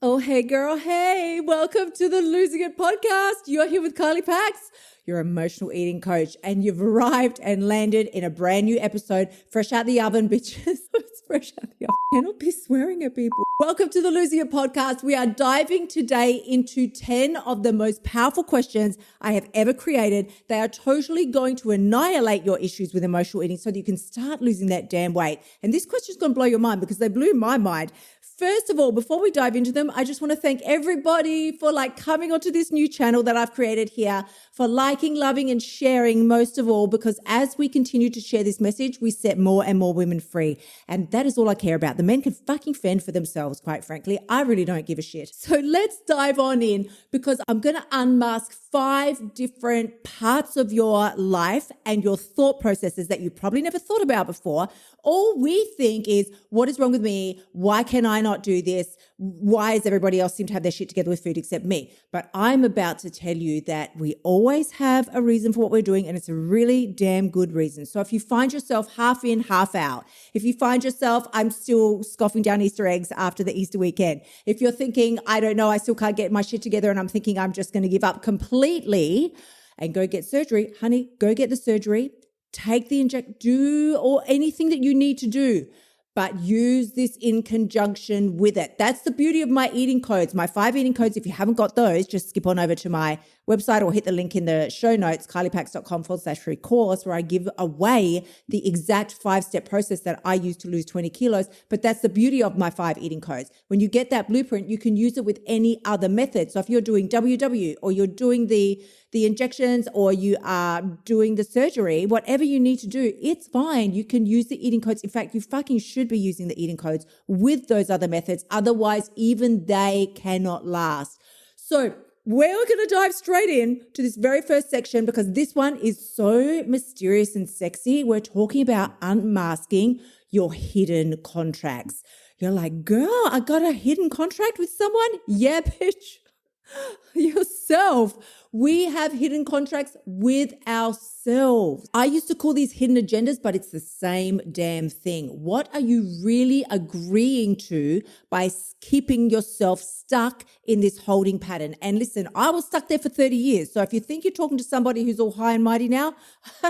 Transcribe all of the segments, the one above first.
Oh, hey, girl. Hey, welcome to the Losing It podcast. You're here with Carly Pax, your emotional eating coach, and you've arrived and landed in a brand new episode, fresh out the oven, bitches. It's fresh out the oven. I cannot be swearing at people. Welcome to the Losing It podcast. We are diving today into 10 of the most powerful questions I have ever created. They are totally going to annihilate your issues with emotional eating so that you can start losing that damn weight. And this question is going to blow your mind because they blew my mind. First of all, before we dive into them, I just want to thank everybody for coming onto this new channel that I've created here, for liking, loving, and sharing most of all, because as we continue to share this message, we set more and more women free. And that is all I care about. The men can fucking fend for themselves, quite frankly. I really don't give a shit. So let's dive on in because I'm going to unmask 5 different parts of your life and your thought processes that you probably never thought about before. All we think is, what is wrong with me? Why can I not do this? Why does everybody else seem to have their shit together with food except me? But I'm about to tell you that we always have a reason for what we're doing, and it's a really damn good reason. So if you find yourself half in, half out, if you find yourself, I'm still scoffing down Easter eggs after the Easter weekend, if you're thinking, I don't know, I still can't get my shit together and I'm thinking I'm just going to give up completely and go get surgery, honey, go get the surgery. Take the do or anything that you need to do, but use this in conjunction with it. That's the beauty of my eating codes, my 5 eating codes. If you haven't got those, just skip on over to my website or hit the link in the show notes, carlypax.com/free course, where I give away the exact 5-step process that I use to lose 20 kilos. But that's the beauty of my 5 eating codes. When you get that blueprint, you can use it with any other method. So if you're doing WW or you're doing the injections or you are doing the surgery, whatever you need to do, it's fine. You can use the eating codes. In fact, you fucking should be using the eating codes with those other methods. Otherwise, even they cannot last. So we're going to dive straight in to this very first section because this one is so mysterious and sexy. We're talking about unmasking your hidden contracts. You're like, girl, I got a hidden contract with someone? Yeah, bitch. Yourself. We have hidden contracts with ourselves. I used to call these hidden agendas, but it's the same damn thing. What are you really agreeing to by keeping yourself stuck in this holding pattern? And listen, I was stuck there for 30 years. So if you think you're talking to somebody who's all high and mighty now,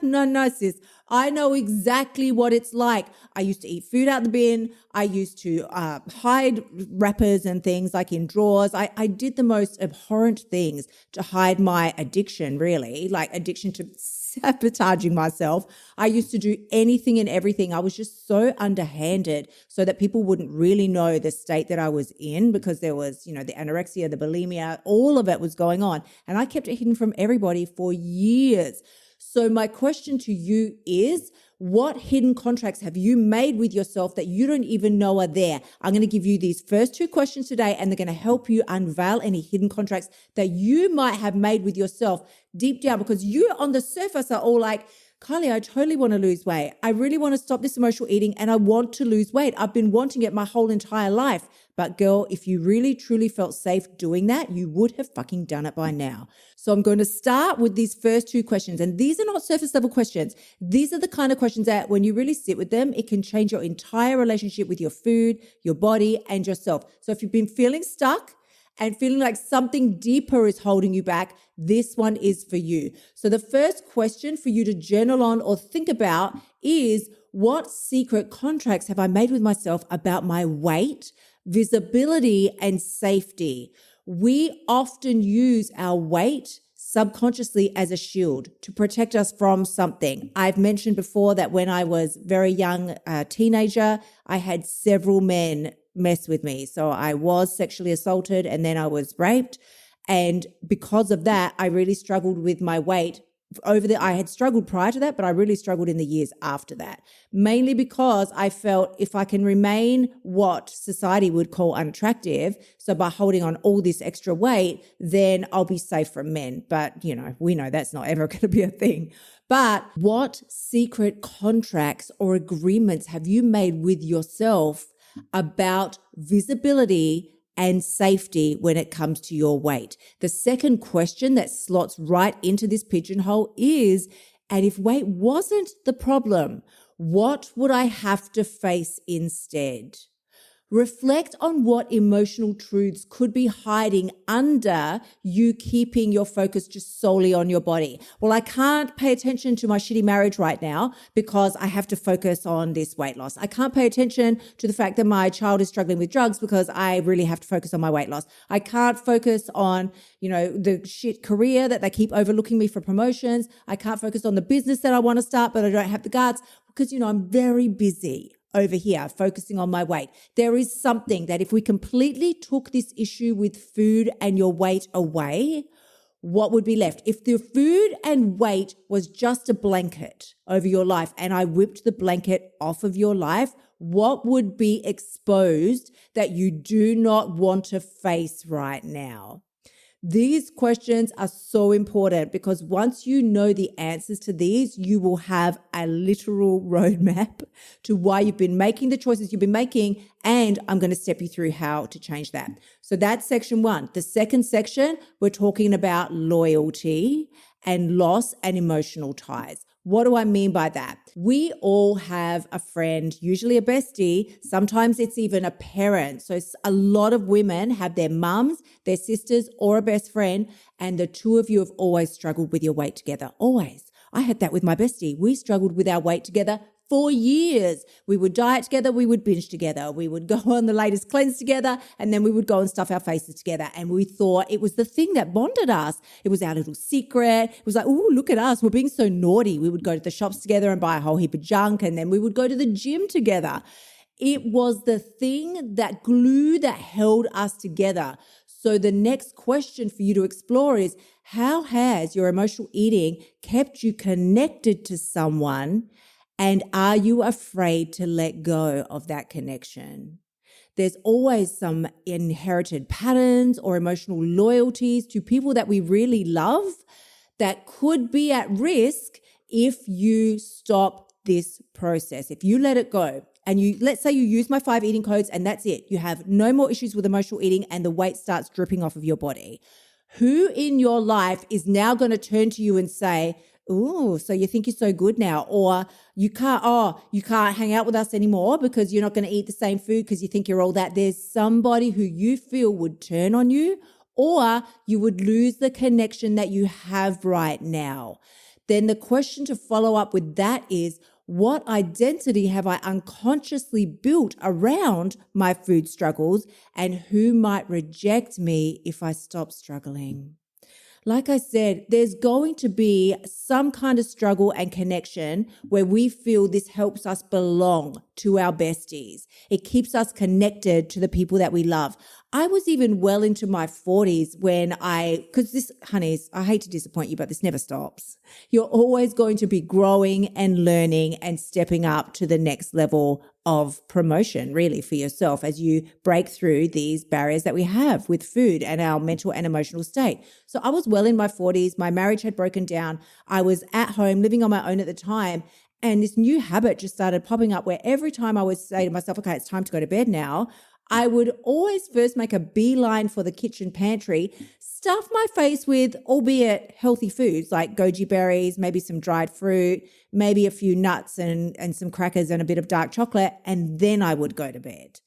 no, sis. I know exactly what it's like. I used to eat food out the bin. I used to hide wrappers and things like in drawers. I did the most abhorrent things to hide my addiction, really, like addiction to sabotaging myself. I used to do anything and everything. I was just so underhanded so that people wouldn't really know the state that I was in because there was, the anorexia, the bulimia, all of it was going on. And I kept it hidden from everybody for years. So my question to you is, what hidden contracts have you made with yourself that you don't even know are there? I'm going to give you these first 2 questions today, and they're going to help you unveil any hidden contracts that you might have made with yourself deep down, because you on the surface are all like, Carly, I totally want to lose weight. I really want to stop this emotional eating and I want to lose weight. I've been wanting it my whole entire life. But girl, if you really truly felt safe doing that, you would have fucking done it by now. So I'm going to start with these first 2 questions. And these are not surface level questions. These are the kind of questions that when you really sit with them, it can change your entire relationship with your food, your body, and yourself. So if you've been feeling stuck and feeling like something deeper is holding you back, this one is for you. So the first question for you to journal on or think about is, what secret contracts have I made with myself about my weight, visibility, and safety? We often use our weight subconsciously as a shield to protect us from something. I've mentioned before that when I was very young, teenager, I had several men mess with me. So I was sexually assaulted and then I was raped. And because of that, I really struggled with my weight I had struggled prior to that, but I really struggled in the years after that, mainly because I felt if I can remain what society would call unattractive, so by holding on all this extra weight, then I'll be safe from men. But, we know that's not ever going to be a thing. But what secret contracts or agreements have you made with yourself about visibility and safety when it comes to your weight? The second question that slots right into this pigeonhole is, and if weight wasn't the problem, what would I have to face instead? Reflect on what emotional truths could be hiding under you keeping your focus just solely on your body. Well, I can't pay attention to my shitty marriage right now because I have to focus on this weight loss. I can't pay attention to the fact that my child is struggling with drugs because I really have to focus on my weight loss. I can't focus on, the shit career that they keep overlooking me for promotions. I can't focus on the business that I want to start, but I don't have the guts because, I'm very busy over here focusing on my weight. There is something that if we completely took this issue with food and your weight away, what would be left? If the food and weight was just a blanket over your life and I whipped the blanket off of your life, what would be exposed that you do not want to face right now? These questions are so important because once you know the answers to these, you will have a literal roadmap to why you've been making the choices you've been making, and I'm going to step you through how to change that. So that's section 1. The second section, we're talking about loyalty and loss and emotional ties. What do I mean by that? We all have a friend, usually a bestie. Sometimes it's even a parent. So a lot of women have their mums, their sisters, or a best friend, and the two of you have always struggled with your weight together. Always. I had that with my bestie. We struggled with our weight together for years. We would diet together, we would binge together, we would go on the latest cleanse together, and then we would go and stuff our faces together. And we thought it was the thing that bonded us. It was our little secret. It was like, oh, look at us. We're being so naughty. We would go to the shops together and buy a whole heap of junk, and then we would go to the gym together. It was the thing, that glue that held us together. So the next question for you to explore is, how has your emotional eating kept you connected to someone? And are you afraid to let go of that connection? There's always some inherited patterns or emotional loyalties to people that we really love that could be at risk if you stop this process. If you let it go and let's say you use my 5 eating codes and that's it. You have no more issues with emotional eating and the weight starts dripping off of your body. Who in your life is now going to turn to you and say, oh, so you think you're so good now, or you can't hang out with us anymore because you're not going to eat the same food because you think you're all that. There's somebody who you feel would turn on you, or you would lose the connection that you have right now. Then the question to follow up with that is, what identity have I unconsciously built around my food struggles, and who might reject me if I stop struggling? Like I said, there's going to be some kind of struggle and connection where we feel this helps us belong to our besties. It keeps us connected to the people that we love. I was even well into my 40s because this, honeys, I hate to disappoint you, but this never stops. You're always going to be growing and learning and stepping up to the next level of promotion, really, for yourself as you break through these barriers that we have with food and our mental and emotional state. So I was well in my 40s. My marriage had broken down. I was at home living on my own at the time. And this new habit just started popping up where every time I would say to myself, okay, it's time to go to bed now, I would always first make a beeline for the kitchen pantry, stuff my face with, albeit healthy foods like goji berries, maybe some dried fruit, maybe a few nuts and some crackers and a bit of dark chocolate, and then I would go to bed.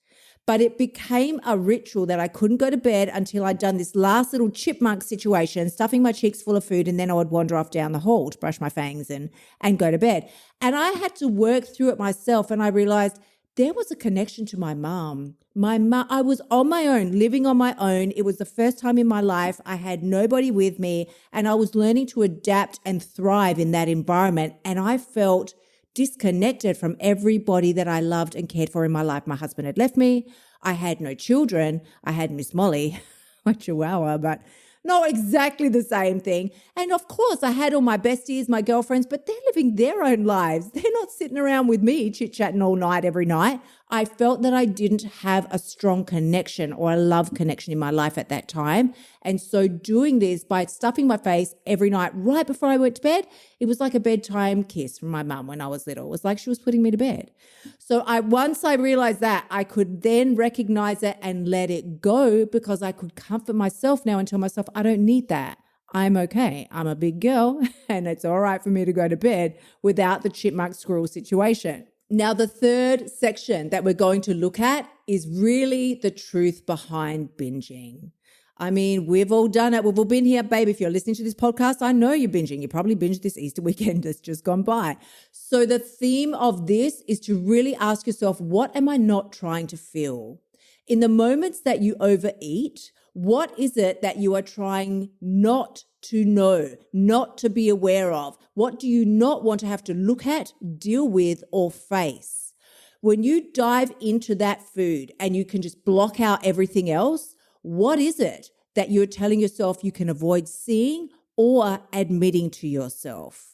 But it became a ritual that I couldn't go to bed until I'd done this last little chipmunk situation, stuffing my cheeks full of food, and then I would wander off down the hall to brush my fangs and go to bed. And I had to work through it myself, and I realized there was a connection to my mom. I was on my own, living on my own. It was the first time in my life I had nobody with me, and I was learning to adapt and thrive in that environment. And I felt disconnected from everybody that I loved and cared for in my life. My husband had left me. I had no children. I had Miss Molly, my chihuahua, but not exactly the same thing. And of course, I had all my besties, my girlfriends, but they're living their own lives. They're not sitting around with me chit-chatting all night, every night. I felt that I didn't have a strong connection or a love connection in my life at that time. And so doing this by stuffing my face every night right before I went to bed, it was like a bedtime kiss from my mum when I was little. It was like she was putting me to bed. So once I realized that, I could then recognize it and let it go, because I could comfort myself now and tell myself, I don't need that. I'm okay. I'm a big girl and it's all right for me to go to bed without the chipmunk squirrel situation. Now, the third section that we're going to look at is really the truth behind binging. I mean, we've all done it. We've all been here, babe. If you're listening to this podcast, I know you're binging. You probably binged this Easter weekend that's just gone by. So the theme of this is to really ask yourself, what am I not trying to feel? In the moments that you overeat, what is it that you are trying not to know, not to be aware of? What do you not want to have to look at, deal with, or face? When you dive into that food and you can just block out everything else, what is it that you're telling yourself you can avoid seeing or admitting to yourself?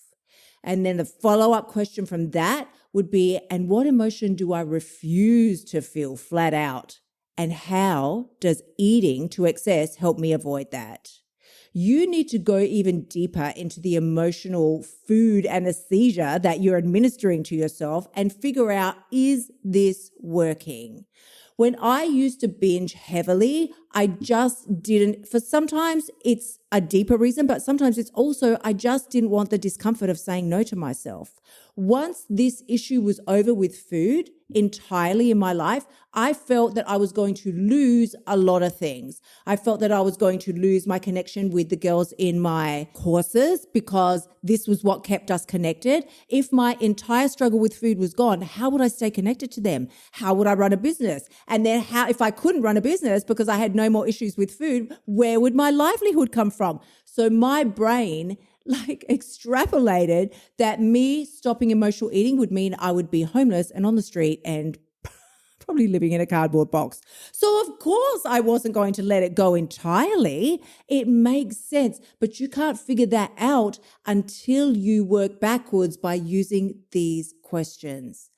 And then the follow-up question from that would be, and what emotion do I refuse to feel flat out? And how does eating to excess help me avoid that? You need to go even deeper into the emotional food anesthesia that you're administering to yourself and figure out, is this working? When I used to binge heavily, I just didn't, for sometimes it's a deeper reason, but sometimes it's also I just didn't want the discomfort of saying no to myself. Once this issue was over with food entirely in my life, I felt that I was going to lose a lot of things. I felt that I was going to lose my connection with the girls in my courses because this was what kept us connected. If my entire struggle with food was gone, how would I stay connected to them? How would I run a business? And then how, if I couldn't run a business because I had no more issues with food, where would my livelihood come from? So my brain extrapolated that me stopping emotional eating would mean I would be homeless and on the street and probably living in a cardboard box. So of course I wasn't going to let it go entirely. It makes sense, but you can't figure that out until you work backwards by using these questions.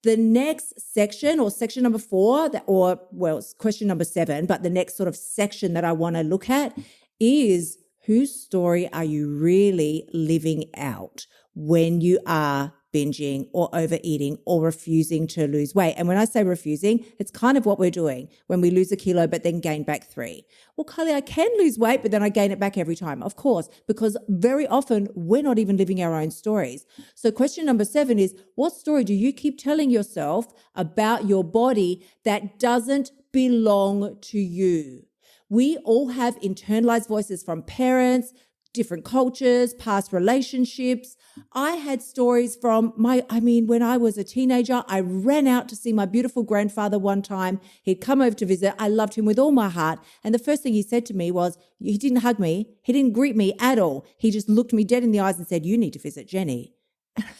The next section, or section number 4, it's question number 7, but the next sort of section that I want to look at is, whose story are you really living out when you are binging or overeating or refusing to lose weight? And when I say refusing, it's kind of what we're doing when we lose a kilo but then gain back 3. Well, Kylie, I can lose weight, but then I gain it back every time. Of course, because very often we're not even living our own stories. So question number 7 is, what story do you keep telling yourself about your body that doesn't belong to you? We all have internalized voices from parents, different cultures, past relationships. I had stories from when I was a teenager, I ran out to see my beautiful grandfather one time. He'd come over to visit. I loved him with all my heart. And the first thing he said to me was, he didn't hug me. He didn't greet me at all. He just looked me dead in the eyes and said, "You need to visit Jenny." And I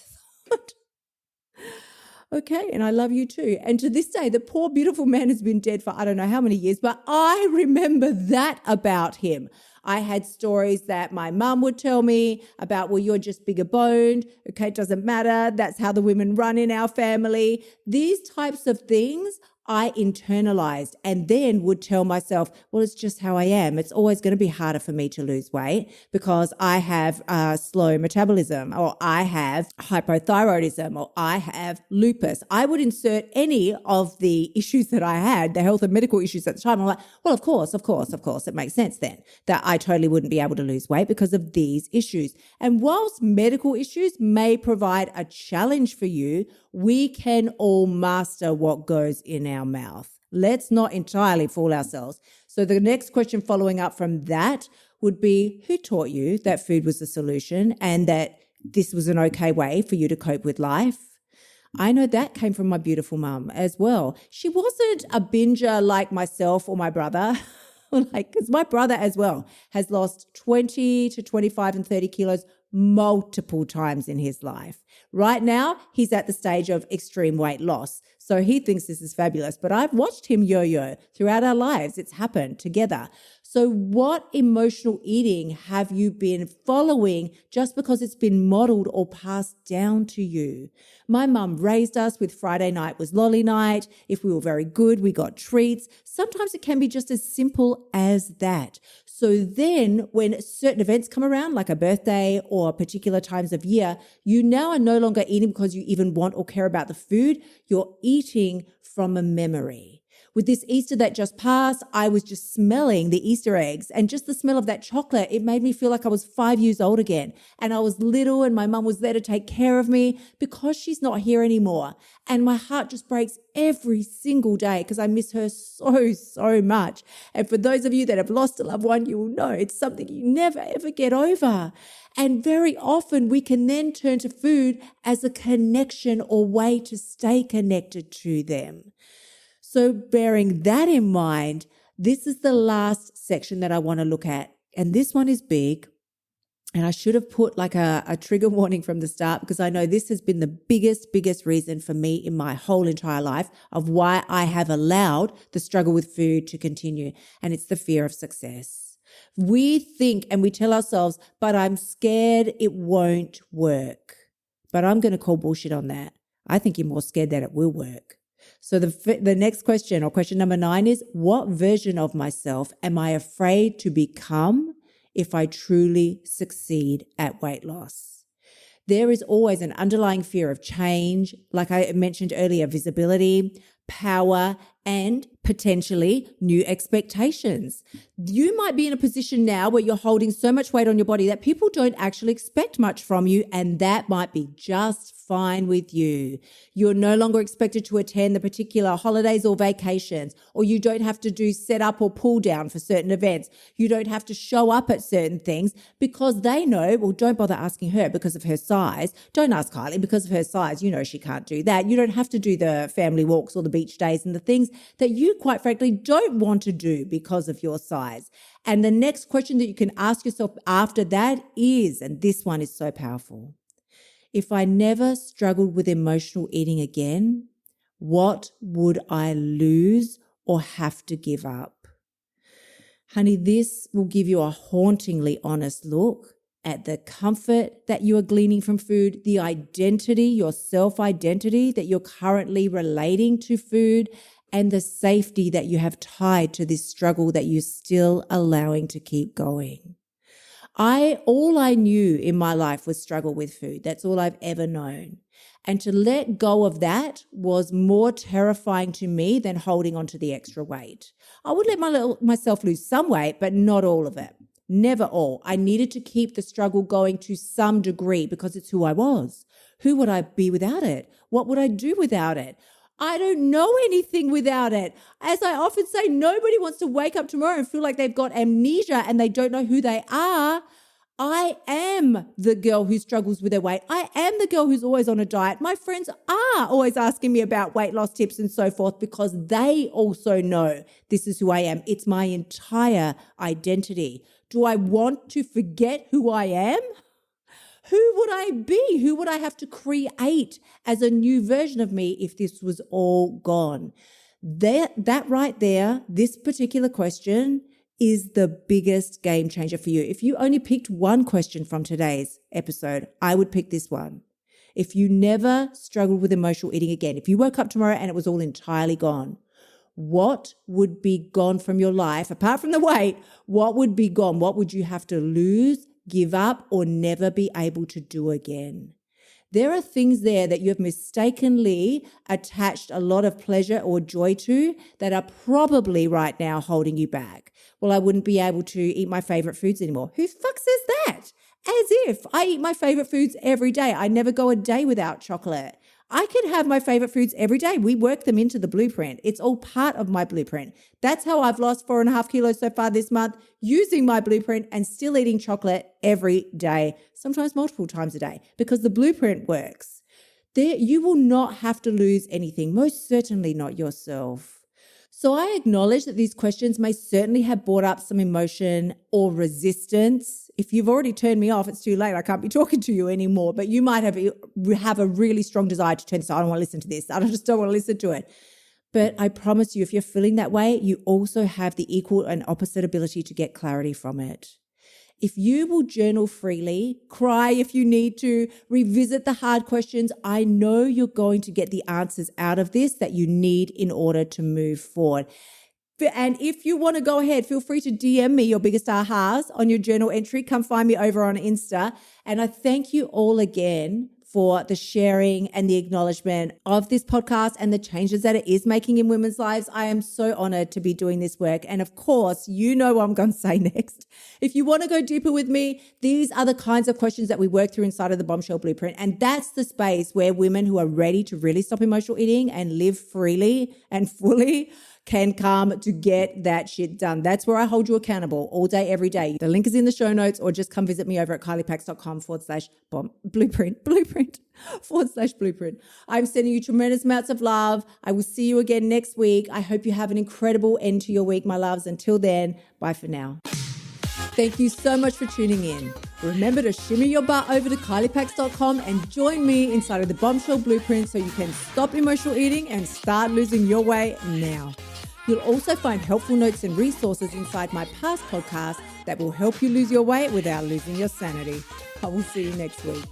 thought, okay, and I love you too. And to this day, the poor, beautiful man has been dead for I don't know how many years, but I remember that about him. I had stories that my mum would tell me about, well, you're just bigger boned. Okay, it doesn't matter. That's how the women run in our family. These types of things I internalized and then would tell myself, well, it's just how I am. It's always going to be harder for me to lose weight because I have slow metabolism, or I have hypothyroidism, or I have lupus. I would insert any of the issues that I had, the health and medical issues at the time. I'm like, well, of course, it makes sense then that I totally wouldn't be able to lose weight because of these issues. And whilst medical issues may provide a challenge for you, we can all master what goes in our mouth. Let's not entirely fool ourselves. So the next question following up from that would be, who taught you that food was the solution and that this was an okay way for you to cope with life? I know that came from my beautiful mum as well. She wasn't a binger like myself or my brother. Because my brother as well has lost 20 to 25 and 30 kilos multiple times in his life. Right now, he's at the stage of extreme weight loss. So he thinks this is fabulous, but I've watched him yo-yo throughout our lives. It's happened together. So what emotional eating have you been following just because it's been modeled or passed down to you? My mum raised us with Friday night was lolly night. If we were very good, we got treats. Sometimes it can be just as simple as that. So then when certain events come around, like a birthday or particular times of year, you now are no longer eating because you even want or care about the food. You're eating from a memory. With this Easter that just passed, I was just smelling the Easter eggs, and just the smell of that chocolate, it made me feel like I was 5 years old again. And I was little and my mum was there to take care of me because she's not here anymore. And my heart just breaks every single day because I miss her so, so much. And for those of you that have lost a loved one, you will know it's something you never, ever get over. And very often we can then turn to food as a connection or way to stay connected to them. So bearing that in mind, this is the last section that I want to look at. And this one is big. And I should have put like a trigger warning from the start because I know this has been the biggest reason for me in my whole entire life of why I have allowed the struggle with food to continue. And it's the fear of success. We think and we tell ourselves, but I'm scared it won't work. But I'm going to call bullshit on that. I think you're more scared that it will work. So the next question, or question number 9, is what version of myself am I afraid to become if I truly succeed at weight loss? There is always an underlying fear of change, like I mentioned earlier, visibility, power, and potentially new expectations. You might be in a position now where you're holding so much weight on your body that people don't actually expect much from you, and that might be just fine with you. You're no longer expected to attend the particular holidays or vacations, or you don't have to do set up or pull down for certain events. You don't have to show up at certain things because they know, well, don't bother asking her because of her size. Don't ask Kylie because of her size. You know she can't do that. You don't have to do the family walks or the beach days and the things that you quite frankly don't want to do because of your size. And the next question that you can ask yourself after that is, and this one is so powerful, if I never struggled with emotional eating again, what would I lose or have to give up? Honey, this will give you a hauntingly honest look at the comfort that you are gleaning from food, the identity, your self-identity that you're currently relating to food, and the safety that you have tied to this struggle that you're still allowing to keep going. All I knew in my life was struggle with food. That's all I've ever known. And to let go of that was more terrifying to me than holding on to the extra weight. I would let myself lose some weight, but not all of it. Never all. I needed to keep the struggle going to some degree because it's who I was. Who would I be without it? What would I do without it? I don't know anything without it. As I often say, nobody wants to wake up tomorrow and feel like they've got amnesia and they don't know who they are. I am the girl who struggles with their weight. I am the girl who's always on a diet. My friends are always asking me about weight loss tips and so forth because they also know this is who I am. It's my entire identity. Do I want to forget who I am? Who would I be? Who would I have to create as a new version of me if this was all gone? That right there, this particular question is the biggest game changer for you. If you only picked one question from today's episode, I would pick this one. If you never struggled with emotional eating again, if you woke up tomorrow and it was all entirely gone, what would be gone from your life? Apart from the weight, what would be gone? What would you have to lose, give up, or never be able to do again? There are things there that you have mistakenly attached a lot of pleasure or joy to that are probably right now holding you back. Well, I wouldn't be able to eat my favorite foods anymore. Who fuck says that? As if I eat my favorite foods every day. I never go a day without chocolate. I can have my favorite foods every day. We work them into the blueprint. It's all part of my blueprint. That's how I've lost 4.5 kilos so far this month, using my blueprint and still eating chocolate every day, sometimes multiple times a day, because the blueprint works. You will not have to lose anything, most certainly not yourself. So I acknowledge that these questions may certainly have brought up some emotion or resistance. If you've already turned me off, it's too late. I can't be talking to you anymore. But you might have a really strong desire to turn this off. I don't want to listen to this. I just don't want to listen to it. But I promise you, if you're feeling that way, you also have the equal and opposite ability to get clarity from it. If you will journal freely, cry if you need to, revisit the hard questions, I know you're going to get the answers out of this that you need in order to move forward. And if you want to go ahead, feel free to DM me your biggest ahas on your journal entry. Come find me over on Insta. And I thank you all again for the sharing and the acknowledgement of this podcast and the changes that it is making in women's lives. I am so honored to be doing this work. And of course, you know what I'm going to say next. If you want to go deeper with me, these are the kinds of questions that we work through inside of the Bombshell Blueprint. And that's the space where women who are ready to really stop emotional eating and live freely and fully can come to get that shit done. That's where I hold you accountable all day, every day. The link is in the show notes, or just come visit me over at KyliePax.com/blueprint. I'm sending you tremendous amounts of love. I will see you again next week. I hope you have an incredible end to your week, my loves. Until then, bye for now. Thank you so much for tuning in. Remember to shimmy your butt over to KyliePax.com and join me inside of the Bombshell Blueprint so you can stop emotional eating and start losing your weight now. You'll also find helpful notes and resources inside my past podcasts that will help you lose your weight without losing your sanity. I will see you next week.